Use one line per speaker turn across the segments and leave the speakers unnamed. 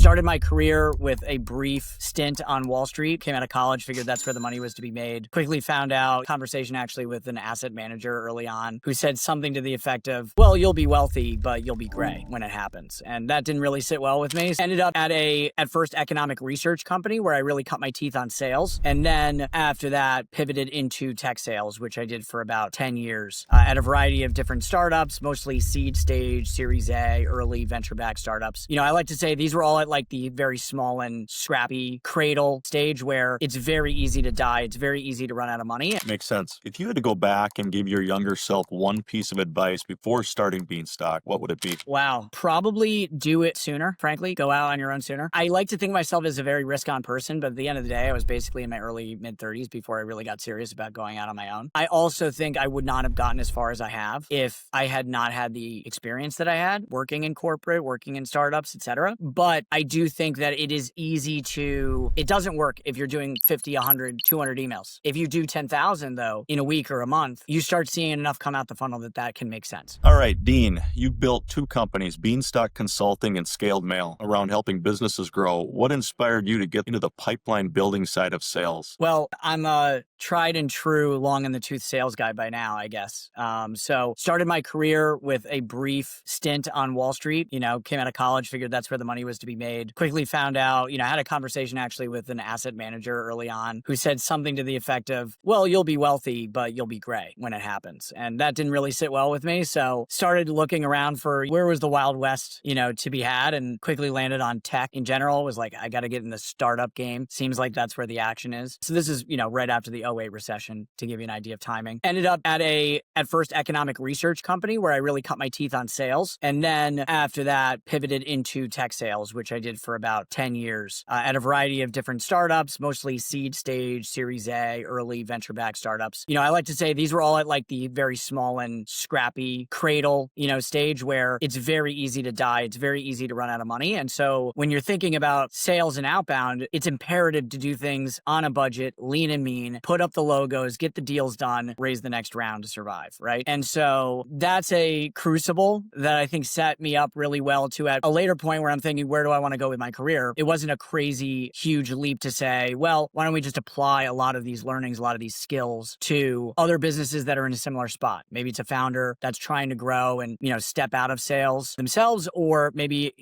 Started my career with a brief stint on Wall Street, came out of college, figured that's where the money was to be made. Quickly found out, conversation actually with an asset manager early on who said something to the effect of, well, you'll be wealthy, but you'll be gray when it happens. And that didn't really sit well with me. Ended up at first economic research company where I really cut my teeth on sales. And then after that pivoted into tech sales, which I did for about 10 years at a variety of different startups, mostly seed stage, Series A, early venture-backed startups. You know, I like to say these were all at like the very small and scrappy cradle stage where it's very easy to die. It's very easy to run out of money.
Makes sense. If you had to go back and give your younger self one piece of advice before starting Beanstalk, what would it be?
Wow. Probably do it sooner, frankly. Go out on your own sooner. I like to think of myself as a very risk-on person, but at the end of the day, I was basically in my early mid-30s before I really got serious about going out on my own. I also think I would not have gotten as far as I have if I had not had the experience that I had working in corporate, working in startups, etc. But I do think that it is easy to, it doesn't work if you're doing 50, 100, 200 emails. If you do 10,000 though, in a week or a month, you start seeing enough come out the funnel that can make sense.
All right, Dean, you built two companies, Beanstalk Consulting and Scaled Mail, around helping businesses grow. What inspired you to get into the pipeline building side of sales?
Well, I'm a tried and true long in the tooth sales guy by now, I guess. So started my career with a brief stint on Wall Street, came out of college, figured that's where the money was to be made. Quickly found out, I had a conversation actually with an asset manager early on who said something to the effect of, well, you'll be wealthy, but you'll be gray when it happens. And that didn't really sit well with me. So started looking around for where was the Wild West, to be had, and quickly landed on tech in general. Was like, I got to get in the startup game. Seems like that's where the action is. So this is, right after the '08 recession, to give you an idea of timing. Ended up at first economic research company where I really cut my teeth on sales. And then after that pivoted into tech sales, which I did for about 10 years at a variety of different startups, mostly seed stage, Series A, early venture-backed startups. I like to say these were all at like the very small and scrappy cradle, stage where it's very easy to die. It's very easy to run out of money. And so when you're thinking about sales and outbound, it's imperative to do things on a budget, lean and mean, put up the logos, get the deals done, raise the next round to survive, right? And so that's a crucible that I think set me up really well to at a later point where I'm thinking, where do I want to go with my career? It wasn't a crazy, huge leap to say, well, why don't we just apply a lot of these learnings, a lot of these skills to other businesses that are in a similar spot? Maybe it's a founder that's trying to grow and, step out of sales themselves, or maybe,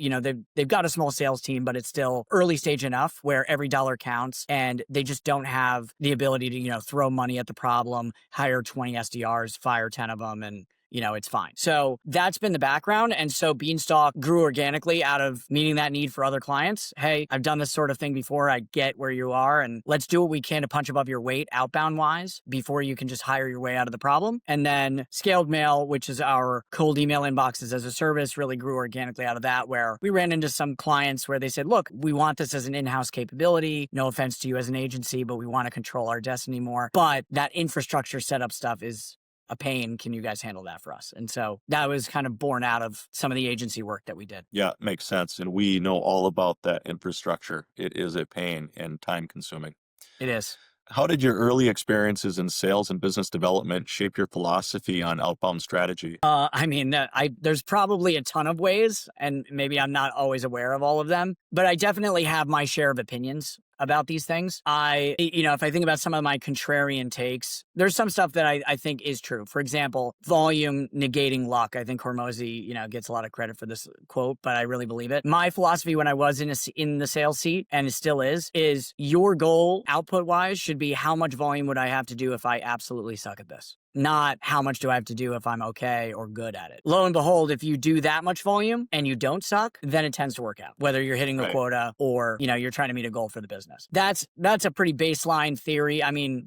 they've got a small sales team, but it's still early stage enough where every dollar counts and they just don't have the ability to, throw money at the problem, hire 20 SDRs, fire 10 of them, and it's fine. So that's been the background. And so Beanstalk grew organically out of meeting that need for other clients. Hey, I've done this sort of thing before. I get where you are, and let's do what we can to punch above your weight outbound wise before you can just hire your way out of the problem. And then Scaled Mail, which is our cold email inboxes as a service, really grew organically out of that, where we ran into some clients where they said, look, we want this as an in-house capability. No offense to you as an agency, but we want to control our destiny more. But that infrastructure setup stuff is a pain. Can you guys handle that for us? And so that was kind of born out of some of the agency work that we did.
Yeah, makes sense. And we know all about that infrastructure. It is a pain and time consuming.
It is.
How did your early experiences in sales and business development shape your philosophy on outbound strategy?
There's probably a ton of ways, and maybe I'm not always aware of all of them, but I definitely have my share of opinions about these things. If I think about some of my contrarian takes, there's some stuff that I think is true. For example, volume negating luck. I think Hormozy, gets a lot of credit for this quote, but I really believe it. My philosophy when I was in the sales seat, and it still is your goal output-wise should be how much volume would I have to do if I absolutely suck at this? Not how much do I have to do if I'm okay or good at it. Lo and behold, if you do that much volume and you don't suck, then it tends to work out, whether you're hitting a quota or, you're trying to meet a goal for the business. That's a pretty baseline theory.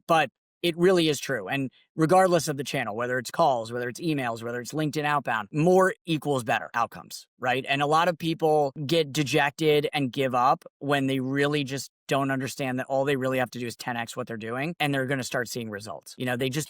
But it really is true. And regardless of the channel, whether it's calls, whether it's emails, whether it's LinkedIn outbound, more equals better outcomes, right? And a lot of people get dejected and give up when they really just don't understand that all they really have to do is 10x what they're doing, and they're going to start seeing results. They just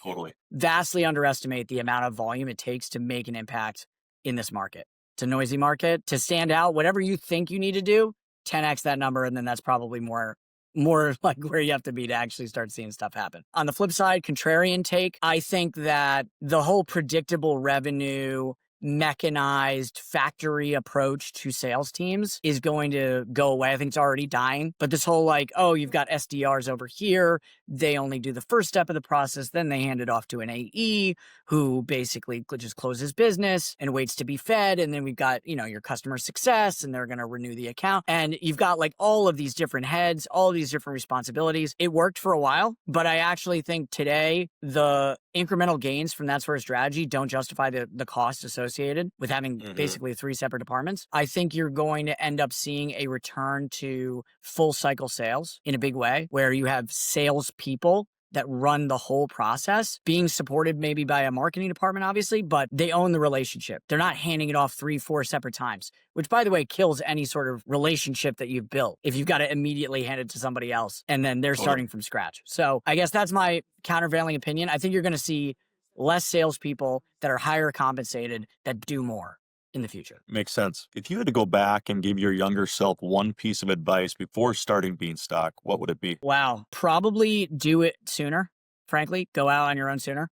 vastly underestimate the amount of volume it takes to make an impact in this market. It's a noisy market. To stand out, whatever you think you need to do, 10x that number, and then that's probably more like where you have to be to actually start seeing stuff happen. On the flip side, contrarian take, I think that the whole predictable revenue mechanized factory approach to sales teams is going to go away. I think it's already dying. But this whole like, oh, you've got SDRs over here. They only do the first step of the process. Then they hand it off to an AE who basically just closes business and waits to be fed. And then we've got, your customer success and they're going to renew the account. And you've got like all of these different heads, all these different responsibilities. It worked for a while, but I actually think today the incremental gains from that sort of strategy don't justify the cost associated with having basically 3 separate departments. I think you're going to end up seeing a return to full cycle sales in a big way, where you have salespeople that run the whole process, being supported maybe by a marketing department, obviously, but they own the relationship. They're not handing it off 3, 4 separate times, which, by the way, kills any sort of relationship that you've built if you've got to immediately hand it to somebody else and then they're starting from scratch. So I guess that's my countervailing opinion. I think you're going to see less salespeople that are higher compensated that do more in the future.
Makes sense. If you had to go back and give your younger self one piece of advice before starting Beanstalk, what would it be?
Wow. Probably do it sooner, frankly. Go out on your own sooner.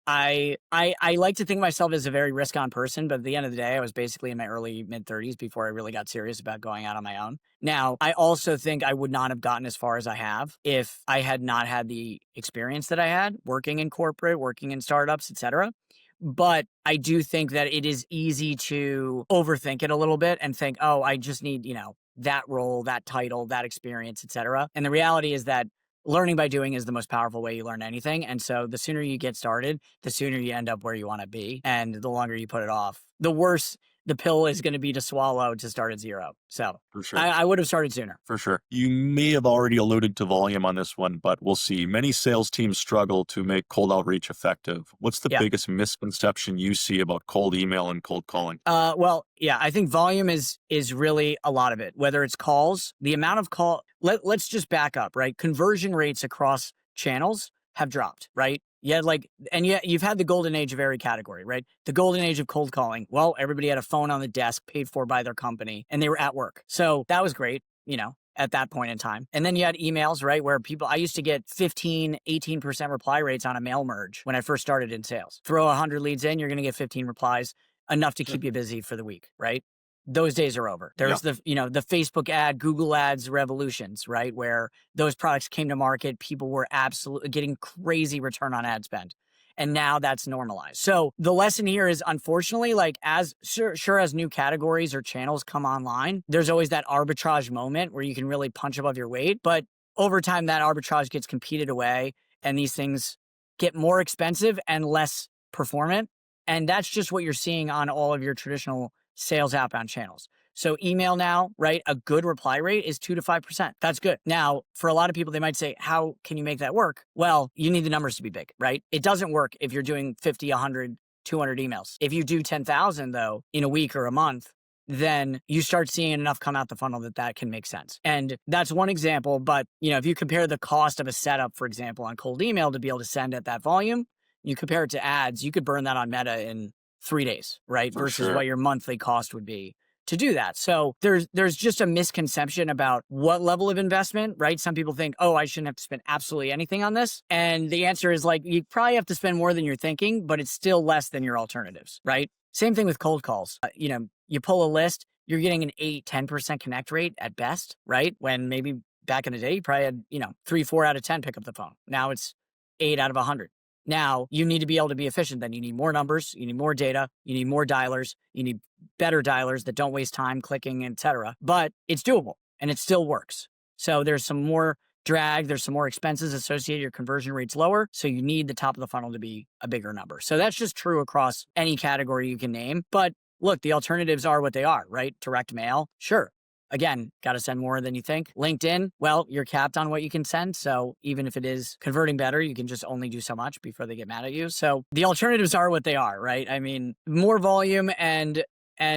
I like to think of myself as a very risk-on person, but at the end of the day, I was basically in my early mid-30s before I really got serious about going out on my own. Now, I also think I would not have gotten as far as I have if I had not had the experience that I had working in corporate, working in startups, etc. But I do think that it is easy to overthink it a little bit and think, oh, I just need, that role, that title, that experience, etc. And the reality is that learning by doing is the most powerful way you learn anything. And so the sooner you get started, the sooner you end up where you want to be. And the longer you put it off, the worse the pill is going to be to swallow to start at zero. So
For sure.
I would have started sooner.
For sure. You may have already alluded to volume on this one, but we'll see. Many sales teams struggle to make cold outreach effective. What's the biggest misconception you see about cold email and cold calling?
I think volume is really a lot of it, whether it's calls, the amount of let's just back up, right? Conversion rates across channels have dropped, right? You've had the golden age of every category, right? The golden age of cold calling. Well, everybody had a phone on the desk paid for by their company and they were at work. So that was great, at that point in time. And then you had emails, right? Where I used to get 15, 18% reply rates on a mail merge when I first started in sales. Throw 100 leads in, you're going to get 15 replies, enough to keep you busy for the week, right? Those days are over. There's the Facebook ad, Google ads revolutions, right? Where those products came to market, people were absolutely getting crazy return on ad spend. And now that's normalized. So the lesson here is, unfortunately, as new categories or channels come online, there's always that arbitrage moment where you can really punch above your weight. But over time, that arbitrage gets competed away and these things get more expensive and less performant. And that's just what you're seeing on all of your traditional sales outbound channels. So email now, right? A good reply rate is 2 to 5%. That's good. Now, for a lot of people, they might say, how can you make that work? Well, you need the numbers to be big, right? It doesn't work if you're doing 50, 100, 200 emails. If you do 10,000 though, in a week or a month, then you start seeing enough come out the funnel that can make sense. And that's one example. But, if you compare the cost of a setup, for example, on cold email to be able to send at that volume, you compare it to ads, you could burn that on Meta in 3 days, right? Versus what your monthly cost would be to do that. So there's just a misconception about what level of investment, right? Some people think, oh, I shouldn't have to spend absolutely anything on this. And the answer is you probably have to spend more than you're thinking, but it's still less than your alternatives, right? Same thing with cold calls. You pull a list, you're getting an 8-10% connect rate at best, right? When maybe back in the day, you probably had, 3, 4 out of 10 pick up the phone. Now it's 8 out of 100. Now, you need to be able to be efficient. Then you need more numbers, you need more data, you need more dialers, you need better dialers that don't waste time clicking, etc. But it's doable and it still works. So there's some more drag, there's some more expenses associated, your conversion rate's lower. So you need the top of the funnel to be a bigger number. So that's just true across any category you can name. But look, the alternatives are what they are, right? Direct mail, sure. Again, got to send more than you think. LinkedIn, well, you're capped on what you can send. So even if it is converting better, you can just only do so much before they get mad at you. So the alternatives are what they are, right? I mean, more volume and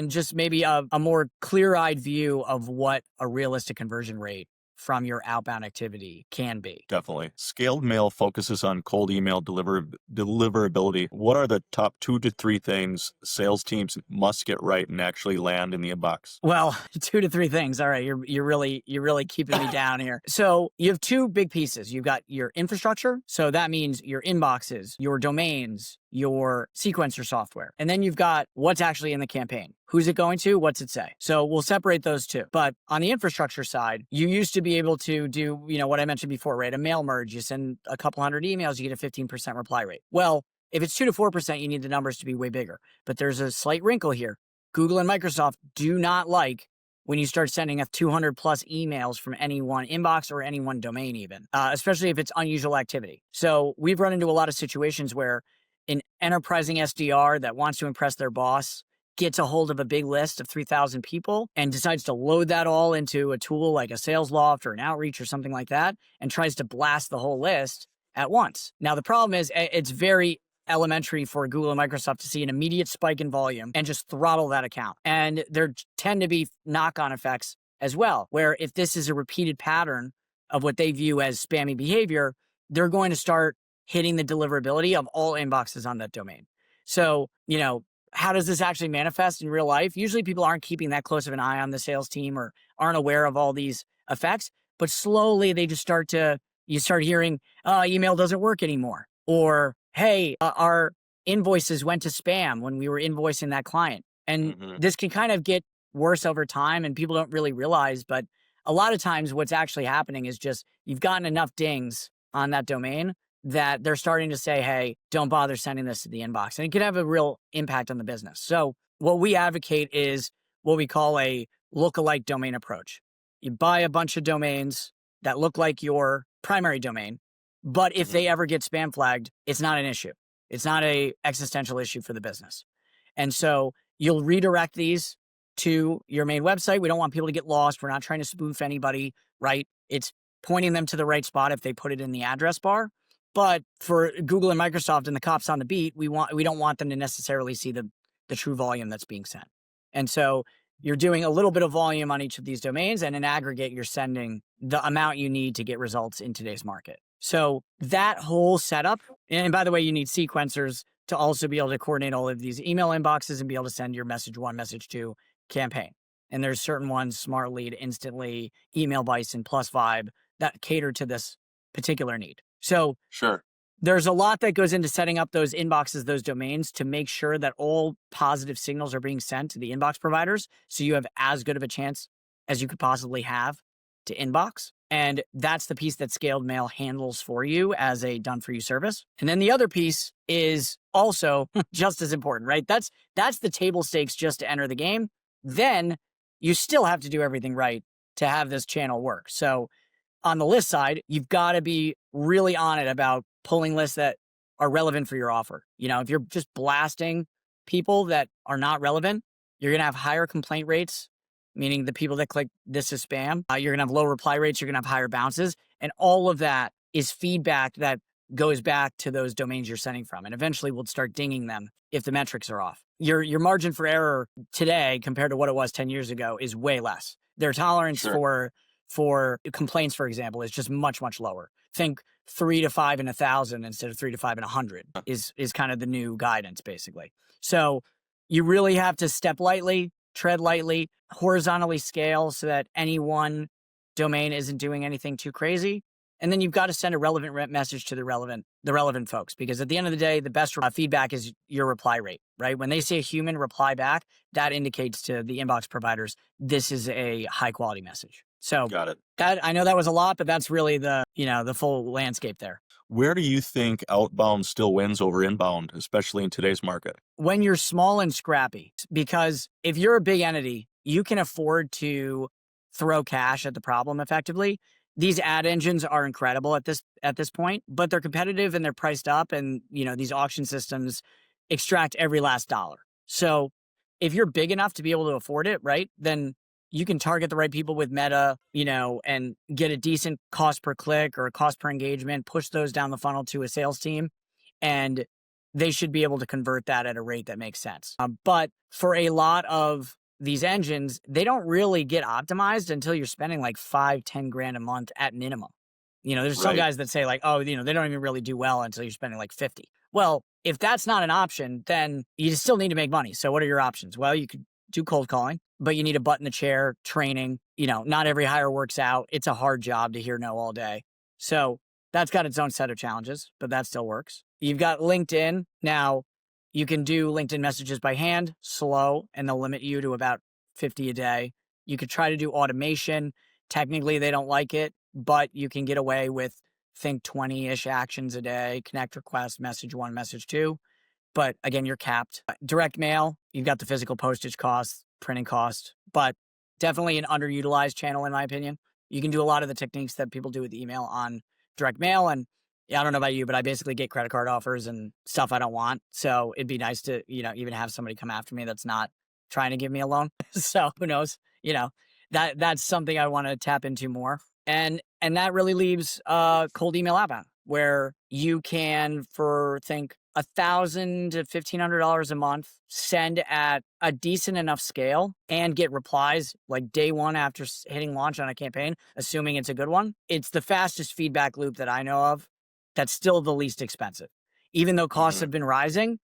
just maybe a more clear-eyed view of what a realistic conversion rate from your outbound activity can be.
Definitely. Scaled mail focuses on cold email deliverability. What are the top 2 to 3 things sales teams must get right and actually land in the inbox?
Well, 2 to 3 things. All right, you're really keeping me down here. So you have 2 big pieces. You've got your infrastructure. So that means your inboxes, your domains, your sequencer software. And then you've got what's actually in the campaign. Who's it going to? What's it say? So we'll separate those two. But on the infrastructure side, you used to be able to do, what I mentioned before, right? A mail merge. You send a couple hundred emails, you get a 15% reply rate. Well, if it's 2 to 4%, you need the numbers to be way bigger. But there's a slight wrinkle here. Google and Microsoft do not like when you start sending 200 plus emails from any one inbox or any one domain even, especially if it's unusual activity. So we've run into a lot of situations where an enterprising SDR that wants to impress their boss gets a hold of a big list of 3,000 people and decides to load that all into a tool like a Sales Loft or an Outreach or something like that and tries to blast the whole list at once. Now, the problem is it's very elementary for Google and Microsoft to see an immediate spike in volume and just throttle that account. And there tend to be knock-on effects as well, where if this is a repeated pattern of what they view as spammy behavior, they're going to start hitting the deliverability of all inboxes on that domain. So, how does this actually manifest in real life? Usually people aren't keeping that close of an eye on the sales team or aren't aware of all these effects, but slowly they just you start hearing, email doesn't work anymore. Or, hey, our invoices went to spam when we were invoicing that client. And this can kind of get worse over time and people don't really realize, but a lot of times what's actually happening is just you've gotten enough dings on that domain that they're starting to say, hey, don't bother sending this to the inbox. And it can have a real impact on the business. So what we advocate is what we call a lookalike domain approach. You buy a bunch of domains that look like your primary domain, but if they ever get spam flagged, it's not an issue. It's not an existential issue for the business. And so you'll redirect these to your main website. We don't want people to get lost. We're not trying to spoof anybody, right? It's pointing them to the right spot if they put it in the address bar. But for Google and Microsoft and the cops on the beat, we don't want them to necessarily see the true volume that's being sent. And so you're doing a little bit of volume on each of these domains, and in aggregate, you're sending the amount you need to get results in today's market. So that whole setup, and by the way, you need sequencers to also be able to coordinate all of these email inboxes and be able to send your message 1, message 2 campaign. And there's certain ones, Smart Lead, Instantly, Email Bison, Plus Vibe, that cater to this particular need. So
sure,
there's a lot that goes into setting up those inboxes, those domains, to make sure that all positive signals are being sent to the inbox providers. So you have as good of a chance as you could possibly have to inbox. And that's the piece that Scaled Mail handles for you as a done-for-you service. And then the other piece is also just as important, right? That's the table stakes just to enter the game. Then you still have to do everything right to have this channel work. So on the list side, you've got to be really on it about pulling lists that are relevant for your offer. If you're just blasting people that are not relevant, you're going to have higher complaint rates, meaning the people that click this is spam. You're going to have low reply rates. You're going to have higher bounces. And all of that is feedback that goes back to those domains you're sending from. And eventually we'll start dinging them if the metrics are off. Your margin for error today compared to what it was 10 years ago is way less. Their tolerance for complaints, for example, is just much, much lower. Think 3 to 5 in 1,000 instead of 3 to 5 in 100 is kind of the new guidance, basically. So you really have to step lightly, tread lightly, horizontally scale so that any one domain isn't doing anything too crazy. And then you've got to send a relevant message to the relevant folks, because at the end of the day, the best feedback is your reply rate, right? When they see a human reply back, that indicates to the inbox providers, this is a high quality message. So
got it.
That, I know that was a lot, but that's really the full landscape there.
Where do you think outbound still wins over inbound, especially in today's market?
When you're small and scrappy, because if you're a big entity, you can afford to throw cash at the problem effectively. These ad engines are incredible at this point, but they're competitive and they're priced up, and these auction systems extract every last dollar. So if you're big enough to be able to afford it, right, then you can target the right people with Meta, and get a decent cost per click or a cost per engagement, push those down the funnel to a sales team, and they should be able to convert that at a rate that makes sense. But for a lot of these engines, they don't really get optimized until you're spending like 5-10 grand a month at minimum. There's some guys that say like, oh, they don't even really do well until you're spending like 50. Well, if that's not an option, then you still need to make money. So what are your options? Well, you could do cold calling, but you need a butt in the chair, training. Not every hire works out. It's a hard job to hear no all day. So that's got its own set of challenges, but that still works. You've got LinkedIn. Now, you can do LinkedIn messages by hand, slow, and they'll limit you to about 50 a day. You could try to do automation. Technically, they don't like it, but you can get away with, think 20-ish actions a day, connect request, message one, message two. But again, you're capped. Direct mail, you've got the physical postage costs, printing cost, but definitely an underutilized channel, in my opinion. You can do a lot of the techniques that people do with email on direct mail. And yeah, I don't know about you, but I basically get credit card offers and stuff I don't want. So it'd be nice to, even have somebody come after me that's not trying to give me a loan. So who knows, that's something I want to tap into more. And that really leaves cold email outbound, where you can, for think $1,000 to $1,500 a month, send at a decent enough scale and get replies like day one after hitting launch on a campaign, assuming it's a good one. It's the fastest feedback loop that I know of. That's still the least expensive. Even though costs have been rising,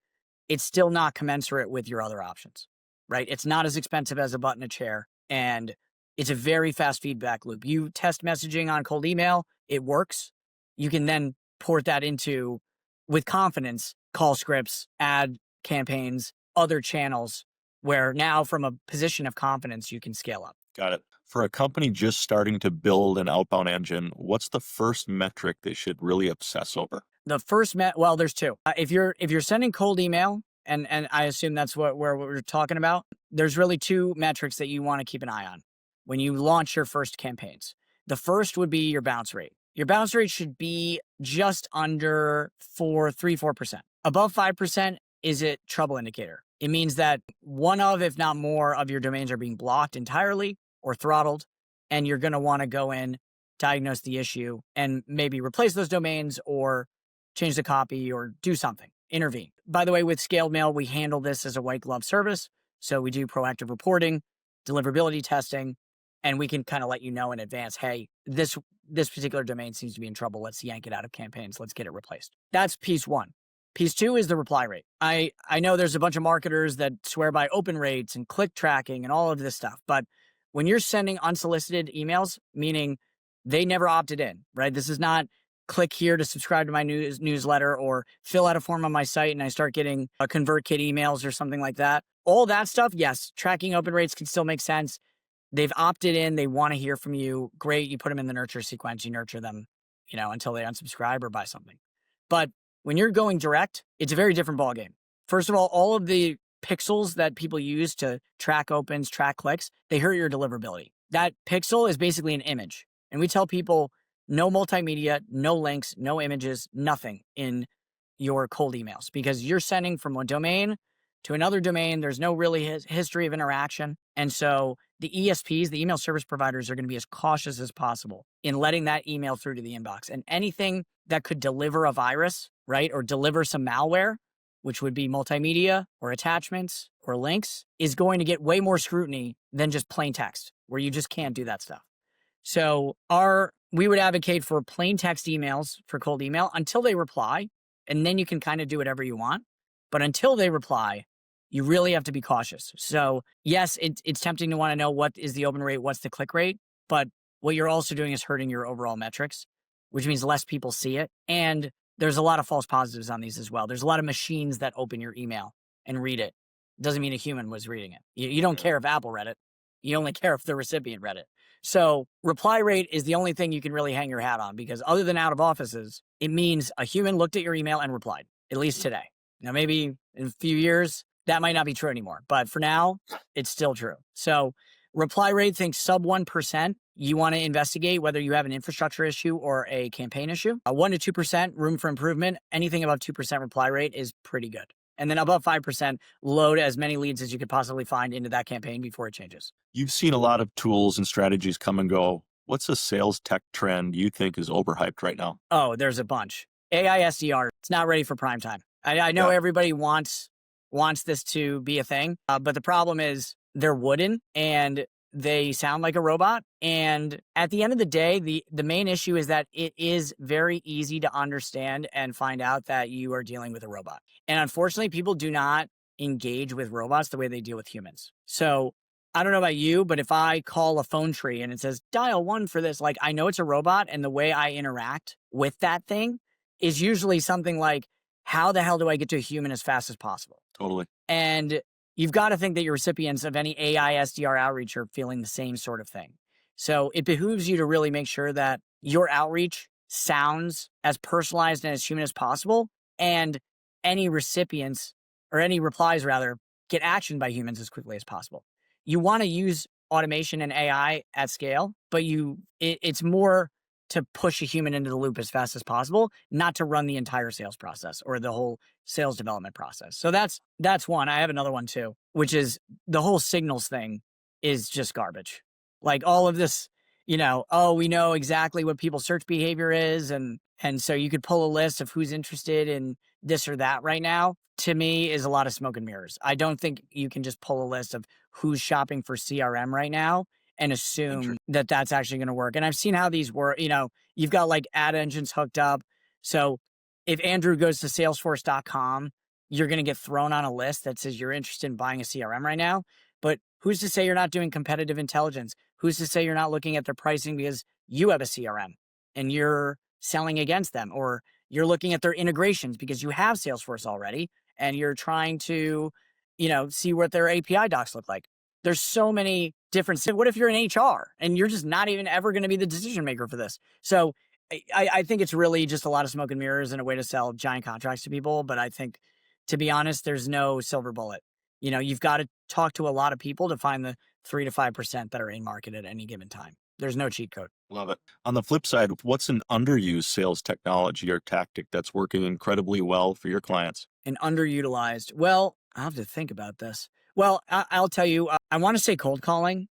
it's still not commensurate with your other options, right? It's not as expensive as a butt in a chair, and it's a very fast feedback loop. You test messaging on cold email, it works. You can then port that into, with confidence, call scripts, ad campaigns, other channels, where now from a position of confidence, you can scale up.
Got it. For a company just starting to build an outbound engine, what's the first metric they should really obsess over?
The first well, there's two. If you're sending cold email, and I assume that's what we're talking about, there's really two metrics that you want to keep an eye on when you launch your first campaigns. The first would be your bounce rate. Your bounce rate should be just under 4%. Above 5% is a trouble indicator. It means that one of, if not more, of your domains are being blocked entirely or throttled, and you're going to want to go in, diagnose the issue, and maybe replace those domains or change the copy or do something, intervene. By the way, with Scaled Mail, we handle this as a white glove service. So we do proactive reporting, deliverability testing, and we can kind of let you know in advance, hey, this particular domain seems to be in trouble. Let's yank it out of campaigns. Let's get it replaced. That's piece one. Piece two is the reply rate. I know there's a bunch of marketers that swear by open rates and click tracking and all of this stuff, but when you're sending unsolicited emails, meaning they never opted in, right? This is not click here to subscribe to my newsletter or fill out a form on my site and I start getting a ConvertKit emails or something like that. All that stuff, yes, tracking open rates can still make sense. They've opted in. They want to hear from you. Great. You put them in the nurture sequence. You nurture them, until they unsubscribe or buy something. But when you're going direct, it's a very different ballgame. First of all of the pixels that people use to track opens, track clicks, they hurt your deliverability. That pixel is basically an image. And we tell people no multimedia, no links, no images, nothing in your cold emails, because you're sending from one domain to another domain. There's no really history of interaction. And so the ESPs, the email service providers, are going to be as cautious as possible in letting that email through to the inbox. And anything that could deliver a virus, right, or deliver some malware, which would be multimedia or attachments or links, is going to get way more scrutiny than just plain text, where you just can't do that stuff. So we would advocate for plain text emails for cold email until they reply, and then you can kind of do whatever you want. But until they reply, you really have to be cautious. So yes, it's tempting to want to know what is the open rate, what's the click rate, but what you're also doing is hurting your overall metrics, which means less people see it. And there's a lot of false positives on these as well. There's a lot of machines that open your email and read it. Doesn't mean a human was reading it. You don't care if Apple read it. You only care if the recipient read it. So reply rate is the only thing you can really hang your hat on, because other than out of offices, it means a human looked at your email and replied, at least today. Now, maybe in a few years, that might not be true anymore, but for now, it's still true. So reply rate, think sub 1%. You want to investigate whether you have an infrastructure issue or a campaign issue. 1 to 2% room for improvement. Anything above 2% reply rate is pretty good. And then above 5%, load as many leads as you could possibly find into that campaign before it changes.
You've seen a lot of tools and strategies come and go. What's a sales tech trend you think is overhyped right now?
Oh, there's a bunch. AI SDR, it's not ready for prime time. I know everybody wants this to be a thing, but the problem is they're wooden and they sound like a robot. And at the end of the day, the main issue is that it is very easy to understand and find out that you are dealing with a robot. And unfortunately, people do not engage with robots the way they deal with humans. So I don't know about you, but if I call a phone tree and it says dial 1 for this, like, I know it's a robot, and the way I interact with that thing is usually something like, how the hell do I get to a human as fast as possible?
Totally.
And you've got to think that your recipients of any AI SDR outreach are feeling the same sort of thing. So it behooves you to really make sure that your outreach sounds as personalized and as human as possible. And any recipients or any replies rather get actioned by humans as quickly as possible. You want to use automation and AI at scale, but it's more to push a human into the loop as fast as possible, not to run the entire sales process or the whole sales development process. So that's one. I have another one too, which is the whole signals thing is just garbage. Like all of this, oh, we know exactly what people's search behavior is, and so you could pull a list of who's interested in this or that right now. To me, is a lot of smoke and mirrors. I don't think you can just pull a list of who's shopping for CRM right now and assume that that's actually going to work. And I've seen how these work. You've got like ad engines hooked up. So if Andrew goes to salesforce.com, you're going to get thrown on a list that says you're interested in buying a CRM right now. But who's to say you're not doing competitive intelligence? Who's to say you're not looking at their pricing because you have a CRM and you're selling against them, or you're looking at their integrations because you have Salesforce already and you're trying to, see what their API docs look like. There's so many different. What if you're in HR and you're just not even ever going to be the decision maker for this? So I think it's really just a lot of smoke and mirrors and a way to sell giant contracts to people. But I think, to be honest, there's no silver bullet. You've got to talk to a lot of people to find the 3 to 5% that are in market at any given time. There's no cheat code.
Love it. On the flip side, what's an underused sales technology or tactic that's working incredibly well for your clients?
And underutilized. Well, I'll have to think about this. Well, I'll tell you, I want to say cold calling,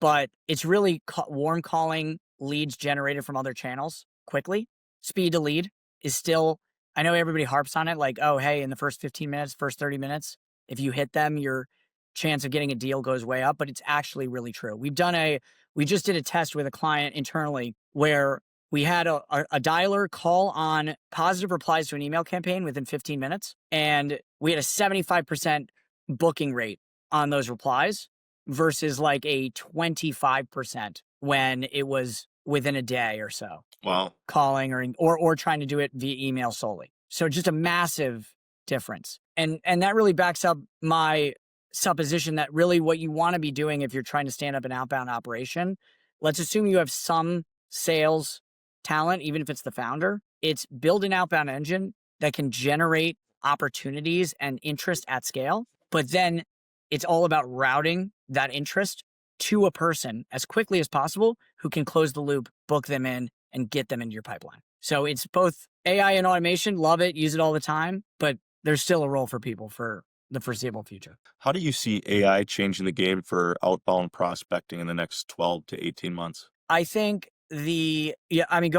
but it's really warm calling leads generated from other channels quickly. Speed to lead is still, I know everybody harps on it like, oh, hey, in the first 15 minutes, first 30 minutes, if you hit them, your chance of getting a deal goes way up, but it's actually really true. We just did a test with a client internally where we had a dialer call on positive replies to an email campaign within 15 minutes. And we had a 75% booking rate on those replies versus like a 25% when it was within a day or so.
Wow.
Calling or trying to do it via email solely. So just a massive difference. And that really backs up my supposition that really what you want to be doing if you're trying to stand up an outbound operation, let's assume you have some sales talent, even if it's the founder, it's build an outbound engine that can generate opportunities and interest at scale. But then it's all about routing that interest to a person as quickly as possible who can close the loop, book them in, and get them into your pipeline. So it's both AI and automation. Love it. Use it all the time. But there's still a role for people for the foreseeable future.
How do you see AI changing the game for outbound prospecting in the next 12 to 18 months?
I think going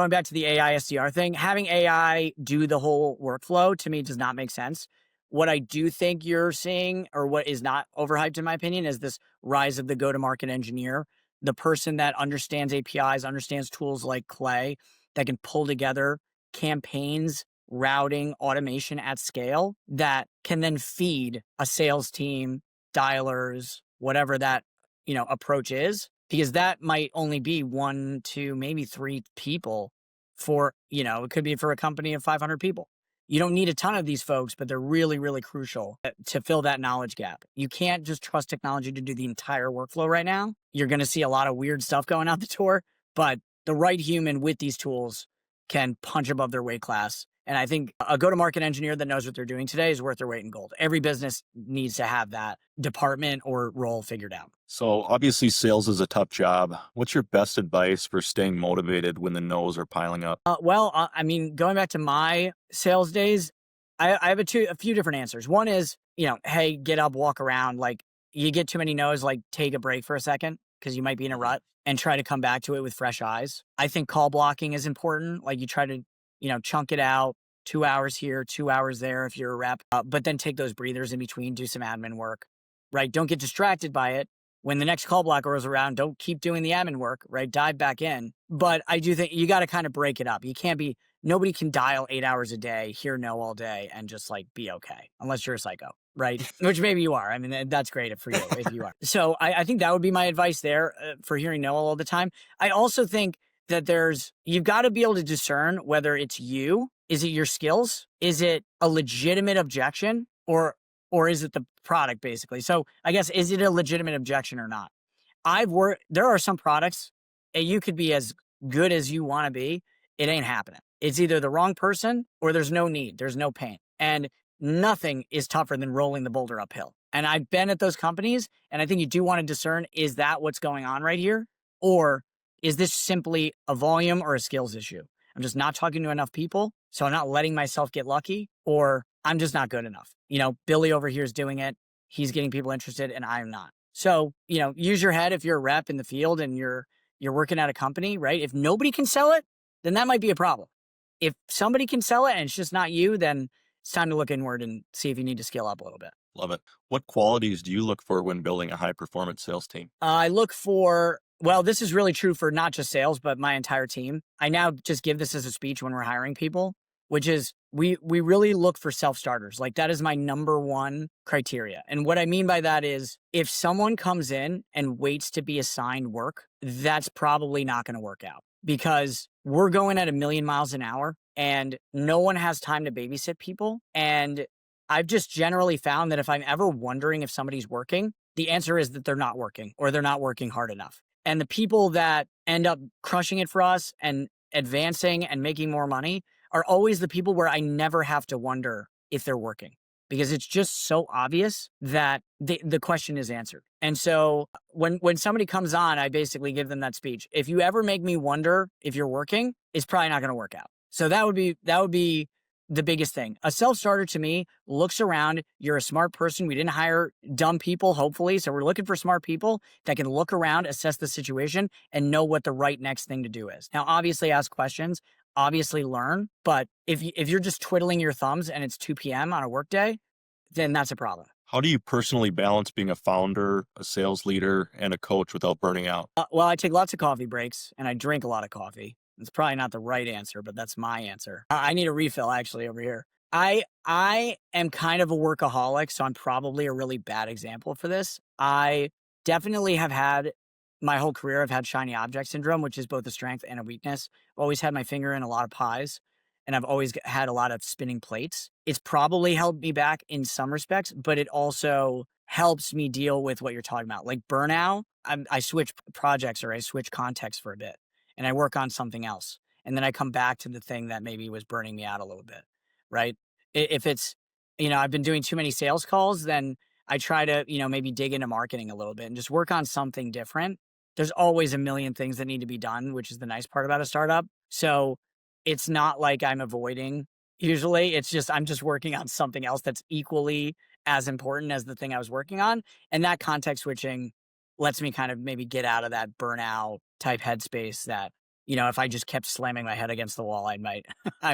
back to the AI SDR thing, having AI do the whole workflow to me does not make sense. What I do think you're seeing, or what is not overhyped in my opinion, is this rise of the go-to-market engineer, the person that understands APIs, understands tools like Clay, that can pull together campaigns, routing, automation at scale that can then feed a sales team, dialers, whatever that, approach is, because that might only be 1, 2, maybe 3 people for, it could be for a company of 500 people. You don't need a ton of these folks, but they're really, really crucial to fill that knowledge gap. You can't just trust technology to do the entire workflow right now. You're going to see a lot of weird stuff going out the door, but the right human with these tools can punch above their weight class. And I think a go-to-market engineer that knows what they're doing today is worth their weight in gold. Every business needs to have that department or role figured out.
So obviously sales is a tough job. What's your best advice for staying motivated when the no's are piling up?
Going back to my sales days, I have a few different answers. One is, hey, get up, walk around. Like you get too many no's, like take a break for a second because you might be in a rut and try to come back to it with fresh eyes. I think call blocking is important. Like you try to, chunk it out, 2 hours here, 2 hours there if you're a rep, but then take those breathers in between, do some admin work, right? Don't get distracted by it. When the next call block rolls around, don't keep doing the admin work, right? Dive back in. But I do think you got to kind of break it up. Nobody can dial 8 hours a day, hear no all day, and just like be okay, unless you're a psycho, right? Which maybe you are. I mean, that's great for you if you are. So I think that would be my advice there for hearing no all the time. I also think that you've got to be able to discern whether it's you Is it your skills? Is it a legitimate objection, or is it the product basically? So I guess, is it a legitimate objection or not? There are some products and you could be as good as you want to be. It ain't happening. It's either the wrong person or there's no need, there's no pain. And nothing is tougher than rolling the boulder uphill. And I've been at those companies, and I think you do want to discern, is that what's going on right here? Or is this simply a volume or a skills issue? I'm just not talking to enough people, so I'm not letting myself get lucky, or I'm just not good enough. Billy over here is doing it. He's getting people interested and I'm not. So, use your head if you're a rep in the field and you're working at a company, right? If nobody can sell it, then that might be a problem. If somebody can sell it and it's just not you, then it's time to look inward and see if you need to scale up a little bit.
Love it. What qualities do you look for when building a high performance sales team?
I look for, well, this is really true for not just sales, but my entire team. I now just give this as a speech when we're hiring people, which is we really look for self-starters. Like, that is my number one criteria. And what I mean by that is, if someone comes in and waits to be assigned work, that's probably not going to work out, because we're going at 1,000,000 miles an hour and no one has time to babysit people. And I've just generally found that if I'm ever wondering if somebody's working, the answer is that they're not working, or they're not working hard enough. And the people that end up crushing it for us and advancing and making more money are always the people where I never have to wonder if they're working, because it's just so obvious that the question is answered. And so when somebody comes on, I basically give them that speech. If you ever make me wonder if you're working, it's probably not going to work out. So that would be the biggest thing. A self-starter to me looks around. You're a smart person. We didn't hire dumb people, hopefully. So we're looking for smart people that can look around, assess the situation, and know what the right next thing to do is. Now, obviously ask questions, obviously learn, but if you're just twiddling your thumbs and it's 2 p.m. on a work day, then that's a problem.
How do you personally balance being a founder, a sales leader, and a coach without burning out?
Well, I take lots of coffee breaks and I drink a lot of coffee. It's probably not the right answer, but that's my answer. I need a refill actually over here. I am kind of a workaholic, so I'm probably a really bad example for this. I definitely have had my whole career, I've had shiny object syndrome, which is both a strength and a weakness. I've always had my finger in a lot of pies, and I've always had a lot of spinning plates. It's probably held me back in some respects, but it also helps me deal with what you're talking about. Like burnout, I switch projects or I switch context for a bit and I work on something else. And then I come back to the thing that maybe was burning me out a little bit, right? If it's, I've been doing too many sales calls, then I try to, maybe dig into marketing a little bit and just work on something different. There's always a million things that need to be done, which is the nice part about a startup. So it's not like I'm avoiding usually. It's just, I'm just working on something else that's equally as important as the thing I was working on. And that context switching lets me kind of maybe get out of that burnout type headspace that, if I just kept slamming my head against the wall, I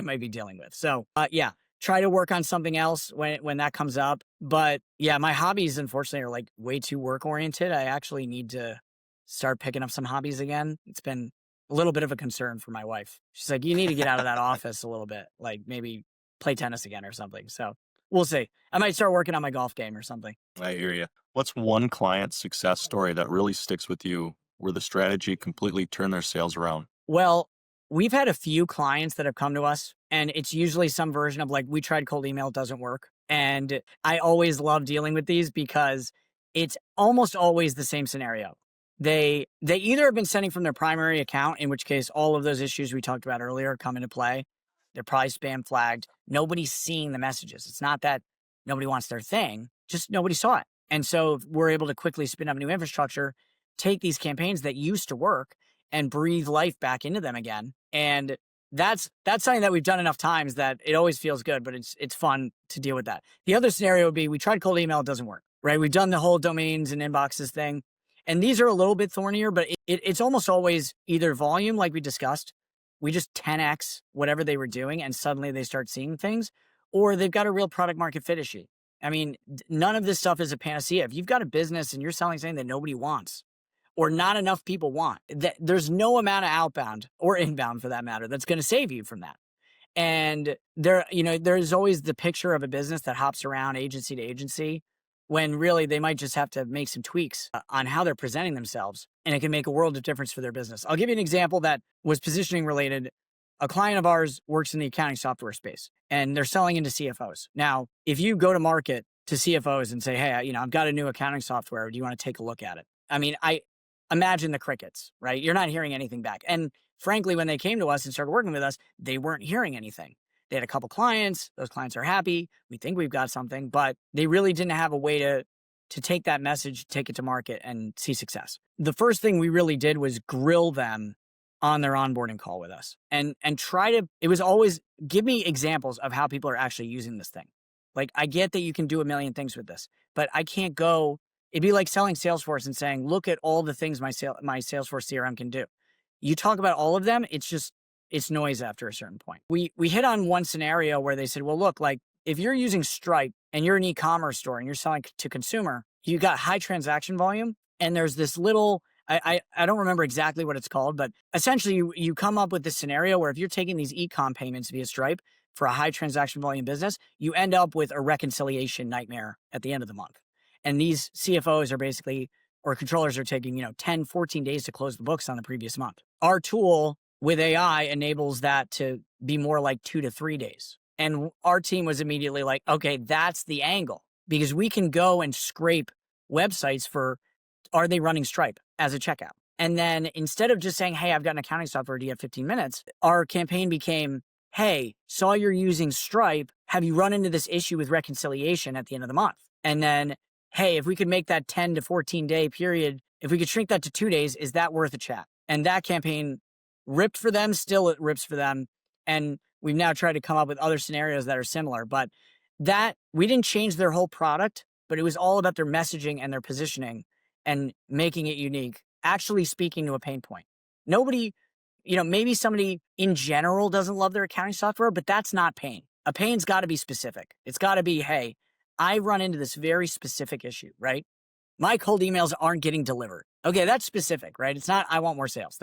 might be dealing with. So, yeah, try to work on something else when that comes up. But yeah, my hobbies, unfortunately, are like way too work oriented. I actually need to start picking up some hobbies again. It's been a little bit of a concern for my wife. She's like, you need to get out of that office a little bit, like maybe play tennis again or something. So we'll see. I might start working on my golf game or something.
I hear you. What's one client success story that really sticks with you where the strategy completely turned their sales around?
Well, we've had a few clients that have come to us, and it's usually some version of like, we tried cold email, it doesn't work. And I always love dealing with these because it's almost always the same scenario. They either have been sending from their primary account, in which case all of those issues we talked about earlier come into play. They're probably spam flagged. Nobody's seeing the messages. It's not that nobody wants their thing, just nobody saw it. And so we're able to quickly spin up new infrastructure, take these campaigns that used to work and breathe life back into them again. And that's something that we've done enough times that it always feels good, but it's fun to deal with that. The other scenario would be, we tried cold email, it doesn't work, right? We've done the whole domains and inboxes thing. And these are a little bit thornier, but it's almost always either volume, like we discussed, we just 10x whatever they were doing and suddenly they start seeing things, or they've got a real product market fit issue. I mean, none of this stuff is a panacea. If you've got a business and you're selling something that nobody wants or not enough people want, there's no amount of outbound or inbound for that matter that's going to save you from that. And there's always the picture of a business that hops around agency to agency, when really they might just have to make some tweaks on how they're presenting themselves, and it can make a world of difference for their business. I'll give you an example that was positioning related. a client of ours works in the accounting software space and they're selling into CFOs. Now, if you go to market to CFOs and say, hey, I've got a new accounting software. Do you want to take a look at it? I mean, I imagine the crickets, right? You're not hearing anything back. And frankly, when they came to us and started working with us, they weren't hearing anything. They had a couple clients. Those clients are happy. We think we've got something, but they really didn't have a way to take that message, take it to market and see success. The first thing we really did was grill them on their onboarding call with us and it was always give me examples of how people are actually using this thing. Like, I get that you can do a million things with this, but I can't go. It'd be like selling Salesforce and saying, look at all the things my Salesforce CRM can do. You talk about all of them, it's noise after a certain point. We hit on one scenario where they said, well, look, like if you're using Stripe and you're an e-commerce store and you're selling to consumer, you got high transaction volume. And there's this little, I don't remember exactly what it's called, but essentially you come up with this scenario where if you're taking these e-com payments via Stripe for a high transaction volume business, you end up with a reconciliation nightmare at the end of the month. And these CFOs are basically, or controllers are taking, 10, 14 days to close the books on the previous month. Our tool with AI enables that to be more like 2 to 3 days. And our team was immediately like, okay, that's the angle, because we can go and scrape websites for, are they running Stripe as a checkout? And then instead of just saying, hey, I've got an accounting software, do you have 15 minutes? Our campaign became, hey, saw you're using Stripe. Have you run into this issue with reconciliation at the end of the month? And then, hey, if we could make that 10 to 14 day period, if we could shrink that to 2 days, is that worth a chat? And that campaign ripped for them, still it rips for them. And we've now tried to come up with other scenarios that are similar, but that we didn't change their whole product, but it was all about their messaging and their positioning and making it unique, actually speaking to a pain point. Nobody, maybe somebody in general doesn't love their accounting software, but that's not pain. A pain's got to be specific. It's got to be, hey, I run into this very specific issue, right? My cold emails aren't getting delivered. Okay, that's specific, right? It's not, I want more sales.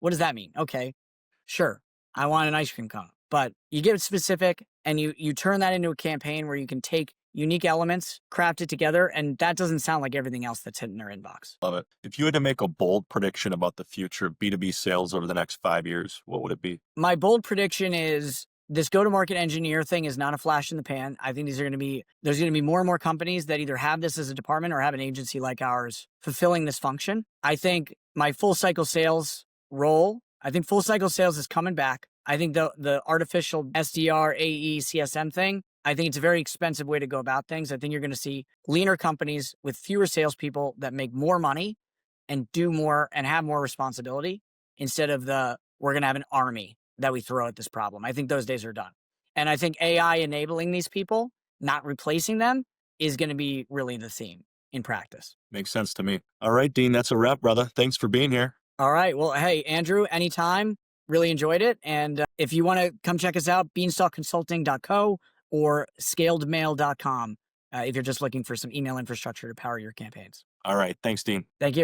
What does that mean? Okay, sure. I want an ice cream cone, but you get it specific and you turn that into a campaign where you can take unique elements, craft it together, and that doesn't sound like everything else that's hitting their inbox.
Love it. If you had to make a bold prediction about the future of B2B sales over the next 5 years, what would it be?
My bold prediction is this go-to-market engineer thing is not a flash in the pan. I think there's going to be more and more companies that either have this as a department or have an agency like ours fulfilling this function. I think my full cycle sales role, I think full cycle sales is coming back. I think the artificial SDR, AE, CSM thing, I think it's a very expensive way to go about things. I think you're going to see leaner companies with fewer salespeople that make more money and do more and have more responsibility instead of we're going to have an army that we throw at this problem. I think those days are done. And I think AI enabling these people, not replacing them, is going to be really the theme in practice.
Makes sense to me. All right, Dean, that's a wrap, brother. Thanks for being here.
All right. Well, hey, Andrew, anytime. Really enjoyed it. And if you want to come check us out, beanstalkconsulting.co or scaledmail.com if you're just looking for some email infrastructure to power your campaigns.
All right. Thanks, Dean.
Thank you.